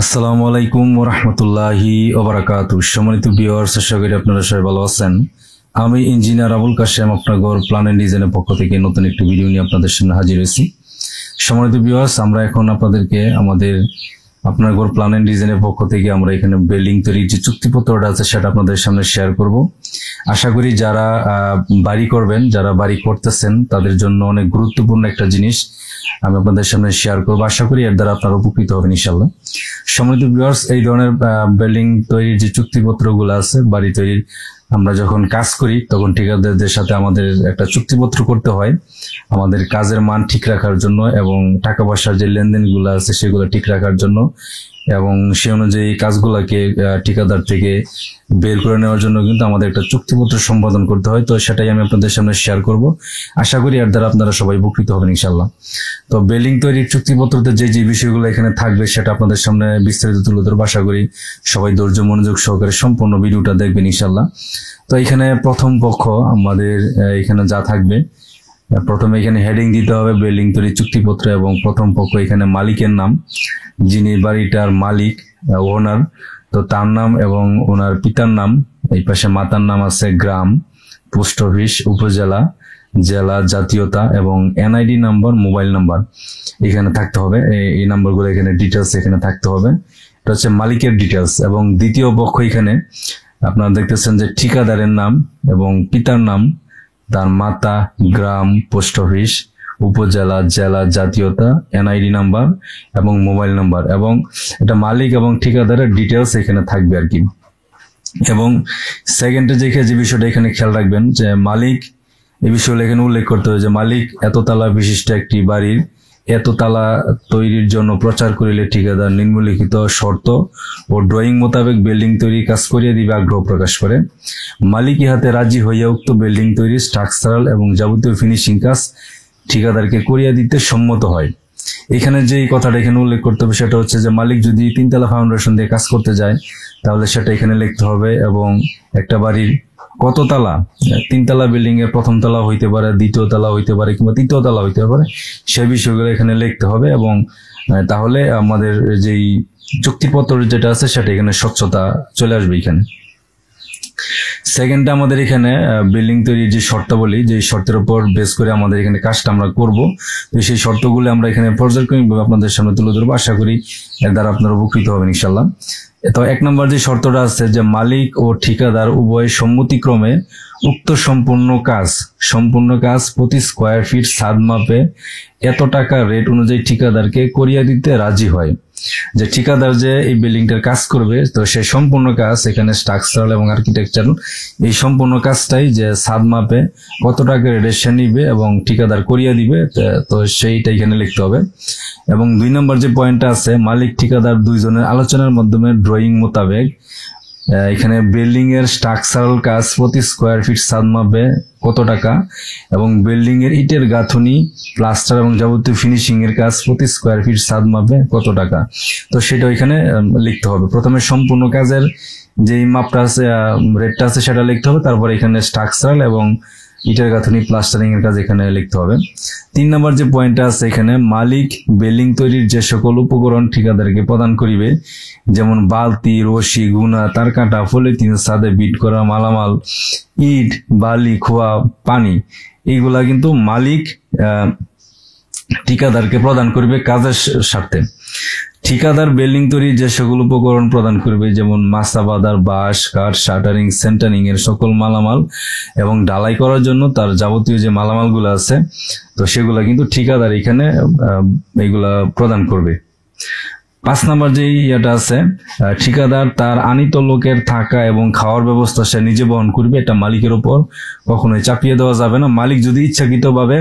আসসালামু আলাইকুম ওয়া রাহমাতুল্লাহি ওয়া বারাকাতুহু। সম্মানিত ভিউয়ার্স, আশা করি আপনারা সবাই ভালো আছেন। আমি ইঞ্জিনিয়ার আবুল কাশেম আপনার ঘর প্ল্যান এন্ড ডিজাইনের পক্ষ থেকে নতুন একটি ভিডিও নিয়ে আপনাদের সামনে হাজির হয়েছি। সম্মানিত ভিউয়ার্স, আমরা এখন আপনাদেরকে আপনার ঘর প্ল্যান এন্ড ডিজাইনের পক্ষ থেকে আমরা এখানে বিল্ডিং তৈরির যে চুক্তিপত্রটা আছে সেটা আপনাদের সামনে শেয়ার করব। আশা করি যারা বাড়ি করবেন, যারা বাড়ি করতেছেন তাদের জন্য অনেক গুরুত্বপূর্ণ একটা জিনিস আমি আপনাদের সামনে শেয়ার করবো। আশা করি এর দ্বারা আপনারা উপকৃত হবেন ইনশাল্লাহ। সম্মানিত ভিউয়ার্স, এই ধরনের বিল্ডিং তৈরির যে চুক্তিপত্রগুলো আছে, বাড়ি তৈরির আমরা যখন কাজ করি তখন ঠিকাদারদের সাথে আমাদের একটা চুক্তিপত্র করতে হয় আমাদের কাজের মান ঠিক রাখার জন্য এবং টাকা পয়সার যে লেনদেনগুলো আছে সেগুলো ঠিক রাখার জন্য এবং সে অনুযায়ী কাজগুলোকে ঠিকাদার থেকে বের করে নেওয়ার জন্য কিন্তু আমাদের একটা চুক্তিপত্র সম্পাদন করতে হয়। তো সেটাই আমি আপনাদের সামনে শেয়ার করব। আশা করি এর দ্বারা আপনারা সবাই উপকৃত হবেন ইনশাল্লাহ। তো বিল্ডিং তৈরির চুক্তিপত্রতে যে যে বিষয়গুলো এখানে থাকবে সেটা আপনাদের সামনে বিস্তারিত তুলে ধরবো। আশা করি সবাই ধৈর্য মনোযোগ সহকারে সম্পূর্ণ ভিডিওটা দেখবেন ইনশাল্লাহ। তো এখানে প্রথম পক্ষ আমাদের এখানে যা থাকবে, প্রথমে এখানে হেডিং দিতে হবে বিল্ডিং তৈরির চুক্তিপত্র এবং প্রথম পক্ষ এখানে মালিকের নাম, যিনি বাড়িটার মালিক ওনার, তো তার নাম এবং ওনার পিতার নাম, এই পাশে মাতার নাম আছে, গ্রাম, পোস্ট অফিস, উপজেলা, জেলা, জাতীয়তা এবং এনআইডি নাম্বার, মোবাইল নাম্বার এখানে থাকতে হবে। এই নাম্বারগুলো এখানে ডিটেলস এখানে থাকতে হবে। এটা হচ্ছে মালিকের ডিটেলস। এবং দ্বিতীয় পক্ষ এখানে আপনারা দেখতেছেন যে ঠিকাদারের নাম এবং পিতার নাম, তার মাতা, গ্রাম, পোস্ট অফিস, উপজেলা, জেলা, জাতীয়তা, এনআইডি নাম্বার এবং মোবাইল নাম্বার, এবং এটা মালিক এবং ঠিকাদারের ডিটেলস এখানে থাকবে আর কি। এবং সেকেন্ডে যে বিষয়টা এখানে খেয়াল রাখবেন যে মালিক, এই বিষয়গুলো এখানে উল্লেখ করতে হবে যে মালিক এততলা বিশিষ্ট একটি বাড়ির এততলা তৈরির জন্য প্রচার করিলে ঠিকাদার নিম্নলিখিত শর্ত ও ড্রয়িং মোতাবেক বিল্ডিং তৈরির কাজ করিয়া দিবে আগ্রহ প্রকাশ করে। মালিক ইহাতে রাজি হইয়া উক্ত বিল্ডিং তৈরির স্ট্রাকচারাল এবং যাবতীয় ফিনিশিং কাজ ঠিকাদারকে করিয়া দিতে সম্মত হয়। এখানে যে কথাটা এখানে উল্লেখ করতে হবে সেটা হচ্ছে যে মালিক যদি তিনতলা ফাউন্ডেশন দিয়ে কাজ করতে যায় তাহলে সেটা এখানে লিখতে হবে, এবং একটা বাড়ির কত তালা, তিনতলা বিল্ডিং এর প্রথম তলা হইতে পারে, দ্বিতীয় তলা হইতে পারে কিংবা তৃতীয় তলা হইতে পারে, সেই বিষয়গুলো এখানে লিখতে হবে। এবং তাহলে আমাদের যেই চুক্তিপত্র যেটা আছে সেটা এখানে স্বচ্ছতা চলে আসবে এখানে। সেকেন্ডটা আমাদের এখানে বিল্ডিং তৈরির যে শর্তাবলী, যে শর্তের উপর বেস করে আমাদের এখানে কাজটা আমরা করব, তো সেই শর্তগুলো আমরা এখানে পর্যায়ক্রমিকভাবে আপনাদের সামনে তুলে ধরবো। আশা করি এর দ্বারা আপনারা উপকৃত হবেন ইনশাল্লাহ। তো এক নম্বর যে শর্তটা আছে যে মালিক ও ঠিকাদার উভয় সম্মতিক্রমে উক্ত সম্পূর্ণ কাজ প্রতি স্কোয়ার ফিট ছাদ মাপে এত টাকা রেট অনুযায়ী ঠিকাদারকে করিয়া দিতে রাজি হয়। যে ঠিকাদার যে এই বিল্ডিংটার কাজ করবে, তো সেই সম্পূর্ণ কাজ এখানে স্ট্রাকচারাল এবং আর্কিটেকচারাল এই সম্পূর্ণ কাজটাই যে ছাদ মাপে কত টাকা রেটে সে নিবে এবং ঠিকাদার করিয়া দিবে, তো সেইটা এখানে লিখতে হবে। এবং 2 নম্বর যে পয়েন্টটা আছে, মালিক ঠিকাদার দুইজনের আলোচনার মাধ্যমে ড্রয়িং মোতাবেক এখানে বিল্ডিং এর স্ট্রাকচারাল কাজ প্রতি স্কোয়ার ফিট ছাদ মাপে কত টাকা এবং বিল্ডিং এর ইটের গাঁথুনি, প্লাস্টার এবং যাবতীয় ফিনিশিং এর কাজ প্রতি স্কোয়ার ফিট ছাদ মাপে কত টাকা, তো সেটা এখানে লিখতে হবে। প্রথমে সম্পূর্ণ কাজের যেই মাপটা আছে, রেটটা আছে সেটা লিখতে হবে, তারপরে এখানে স্ট্রাকচারাল এবং ইটের গাঁথুনি, প্লাস্টারিং এর কাজ এখানে লিখতে হবে। 3 নম্বর যে পয়েন্টটা আছে এখানে, মালিক বিল্ডিং তৈরির যে সকল উপকরণ ঠিকাদারকে প্রদান করিবে, যেমন বালতি, রশি, গুনা, তার কাটা, পলিথিন, ছাদে বিট করা মালামাল, ইট, বালি, খোয়া, পানি, এইগুলা কিন্তু মালিক ঠিকাদারকে প্রদান করবে কাজের স্বার্থে। ঠিকাদার বিল্ডিং তৈরির যে সকল উপকরণ প্রদান করবে, যেমন মাচা বাঁধার, বাঁশ, কাঠ, শাটারিং, সেন্টারিং এর সকল মালামাল এবং ঢালাই করার জন্য তার যাবতীয় যে মালামালগুলো আছে, তো সেগুলা কিন্তু ঠিকাদার এখানে এইগুলা প্রদান করবে। 5 নম্বর যে ইয়েটা আছে, ঠিকাদার তার আনিত লোকের থাকা এবং খাওয়ার ব্যবস্থা সে নিজে বহন করবে। এটা মালিকের উপর কখনোই চাপিয়ে দেওয়া যাবে না। মালিক যদি ইচ্ছাকৃতভাবে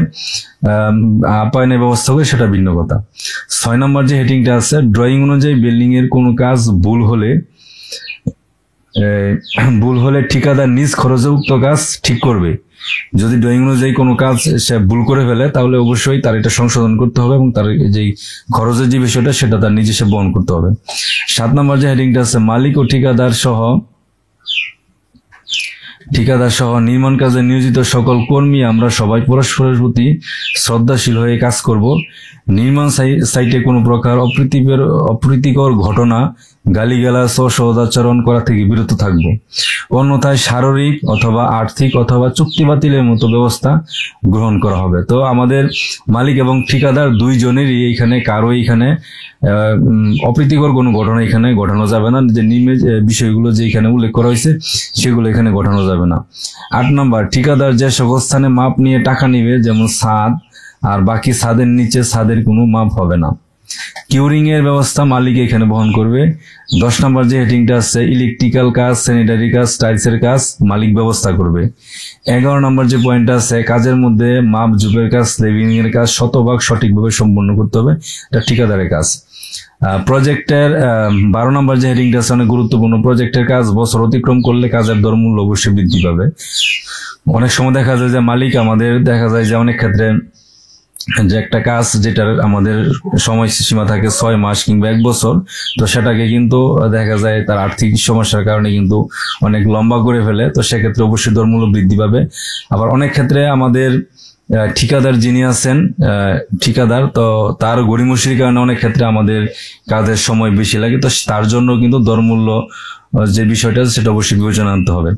আপ্যায়নের ব্যবস্থা করে সেটা ভিন্ন কথা। 6 নম্বর যে হেডিংটা আছে, ড্রয়িং অনুযায়ী বিল্ডিং এর কোনো কাজ ভুল হলে ঠিকাদার নিজ খরচে উক্ত কাজ ঠিক করবে। যদি ড্রয়িং অনুযায়ী কোনো কাজ সে ভুল করে ফেলে তাহলে অবশ্যই তার এটা সংশোধন করতে হবে এবং তার যে খরচের যে বিষয়টা সেটা তার নিজে সে বহন করতে হবে। 7 নম্বর যে হেডিংটা আছে, মালিক ও ঠিকাদার সহ ঠিকাদার সহ নির্মাণ কাজে নিয়োজিত সকল কর্মী আমরা সবাই পরস্পরের প্রতি শ্রদ্ধাশীল হয়ে কাজ করব। নির্মাণ সাইটে কোনো প্রকার অপ্রীতিকর ঘটনা, গালিগালাজ ও সদাচরণ করা থেকে বিরত থাকব। অন্যথায় শারীরিক অথবা আর্থিক অথবা চুক্তি বাতিলের মতো ব্যবস্থা গ্রহণ করা হবে। তো আমাদের মালিক এবং ঠিকাদার দুইজনেরই এইখানে কারো এইখানে অপ্রীতিকর কোনো ঘটনা এখানে ঘটানো যাবে না। যে নির্মাণ বিষয়গুলো যে এখানে উল্লেখ করা হয়েছে সেগুলো এখানে ঘটানো যাবে না। 8 নম্বর, ঠিকাদার যে সকল স্থানে মাপ নিয়ে টাকা নিবে, যেমন ছাদ আর বাকি ছাদের নিচে ছাদের কোনো মাপ হবে না। কিউরিং এর ব্যবস্থা মালিক এখানে বহন করবে। 10 নম্বর যে হেডিংটা আছে, ইলেকট্রিক্যাল কাজ, স্যানিটারি কাজ, টাইলসের কাজ মালিক ব্যবস্থা করবে। 11 নম্বর যে পয়েন্টটা আছে, কাজের মধ্যে মাপ জুপের কাজ, স্লেভিং এর কাজ শতভাগ সঠিকভাবে সম্পন্ন করতে হবে, এটা ঠিকাদারের কাজ। প্রজেক্টের 12 নম্বর যে হেডিংটা আছে অনেক গুরুত্বপূর্ণ, প্রজেক্টের কাজ বছর অতিক্রম করলে কাজের দরমূল্য অবশ্যই বৃদ্ধি পাবে। অনেক সময় দেখা যায় যে মালিক আমাদের দেখা যায় যে অনেক ক্ষেত্রে যে একটা কাজ যেটার আমাদের সময় সীমা থাকে 6 মাস কিংবা 1 বছর, তো সেটাকে কিন্তু দেখা যায় তার আর্থিক সমস্যার কারণে কিন্তু অনেক লম্বা করে ফেলে। তো সেক্ষেত্রে অবশ্যই দরমূল্য বৃদ্ধি পাবে। আবার অনেক ক্ষেত্রে আমাদের ঠিকাদার যিনি আছেন ঠিকাদার, তো তার গড়িমসির কারণে অনেক ক্ষেত্রে আমাদের কাজের সময় বেশি লাগে, তো তার জন্য কিন্তু দরমূল্য যে বিষয়টা আছে সেটা অবশ্যই বিবেচনা আনতে হবে।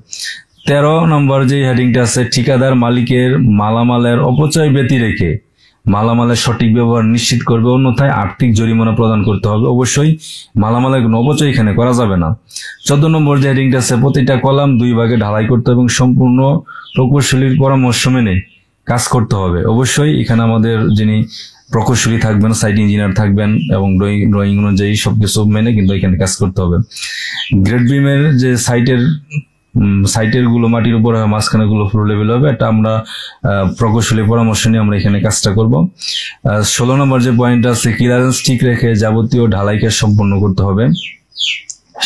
13 নম্বর যে হেডিংটা আছে, ঠিকাদার মালিকের মালামালের অপচয় ব্যতি রেখে মালামালের সঠিক ব্যবহার নিশ্চিত করবে, অন্যথায় আর্থিক জরিমানা প্রদান করতে হবে। অবশ্যই মালামালের কোনো অপচয় এখানে করা যাবে না। 14 নম্বর যে হেডিংটা আছে, প্রতিটা কলাম 2 ভাগে ঢালাই করতে হবে এবং সম্পূর্ণ প্রকৌশলীর পরামর্শ মেনে কাজ করতে হবে। অবশ্যই এখানে আমাদের যিনি প্রকৌশলী থাকবেন, সাইট ইঞ্জিনিয়ার থাকবেন এবং ড্রয়িং অনুযায়ী সবকিছু মেনে কিন্তু এখানে কাজ করতে হবে। গ্রেড বিমের যে সাইটের গুলো মাটির উপর মাঝখানে গুলো ফ্লো লেভেল হবে, এটা আমরা প্রকৌশলী পরামর্শ নিয়ে আমরা এখানে কাজটা করব। 16 নম্বর যে পয়েন্ট আছে, ক্লিয়ারেন্স ঠিক রেখে যাবতীয় ঢালাই কাজ সম্পন্ন করতে হবে।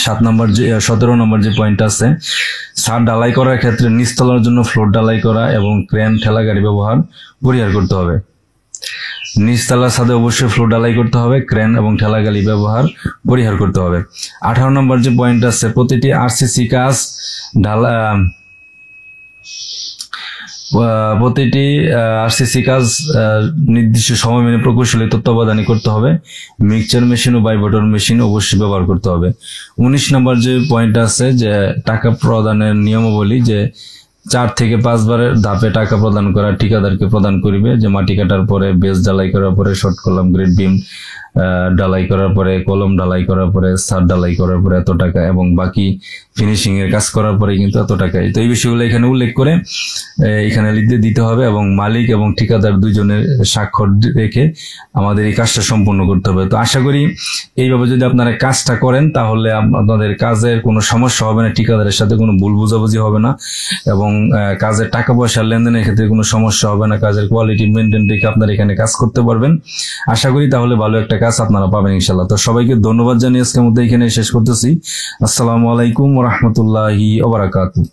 17 নম্বর যে পয়েন্ট আছে, ছাদ ঢালাই করার ক্ষেত্রে নিচতলার জন্য ফ্লোর ঢালাই করা এবং ক্রেন ঠেলা গাড়ি ব্যবহার পরিহার করতে হবে। নিচতলার ছাদে অবশ্যই ফ্লোর ঢালাই করতে হবে, ক্রেন এবং ঠেলা গাড়ি ব্যবহার পরিহার করতে হবে। 18 নম্বর যে পয়েন্ট আছে, প্রতিটি আরসিসি কাজ নির্দিষ্ট সময় মেনে প্রকৌশলী তত্ত্বাবধানে করতে হবে। মিক্সচার মেশিন ও ভাইব্রেটর মেশিন অবশ্যই ব্যবহার করতে হবে। 19 নম্বর যে পয়েন্ট আছে, যে টাকা প্রদানের নিয়মাবলী, যে 4 থেকে 5 বারের ধাপে টাকা প্রদান করা ঠিকাদারকে প্রদান করিবে। যে মাটি কাটার পরে, বেস ঢালাই করার পরে, শর্ট কলাম, গ্রেড বিম ঢালাই করার পরে, কলম ঢালাই করার পরে, ছাদ ঢালাই করার পরে এত টাকা, এবং বাকি ফিনিশিং এর কাজ করার পরে কিন্তু এত টাকাই। তো এই বিষয়গুলো এখানে উল্লেখ করে এখানে লিখতে দিতে হবে এবং মালিক এবং ঠিকাদার দুইজনের স্বাক্ষর রেখে আমাদের এই কাজটা সম্পূর্ণ করতে হবে। তো আশা করি এইভাবে যদি আপনারা কাজটা করেন তাহলে আপনাদের কাজের কোনো সমস্যা হবে না, ঠিকাদারের সাথে কোনো ভুল বোঝাবুঝি হবে না, এবং কাজের টাকা পয়সার লেনদেনের ক্ষেত্রে কোনো সমস্যা হবে না। কাজের কোয়ালিটি মেনটেন রেখে আপনারা এখানে কাজ করতে পারবেন। আশা করি তাহলে ভালো একটা কাজ আপনারা পাবেন ইনশাল্লাহ। তো সবাইকে ধন্যবাদ জানিয়ে আজকের মধ্যে এখানে শেষ করতেছি। আসসালামু আলাইকুম ওয়া রাহমাতুল্লাহি ওয়া বারাকাতুহু।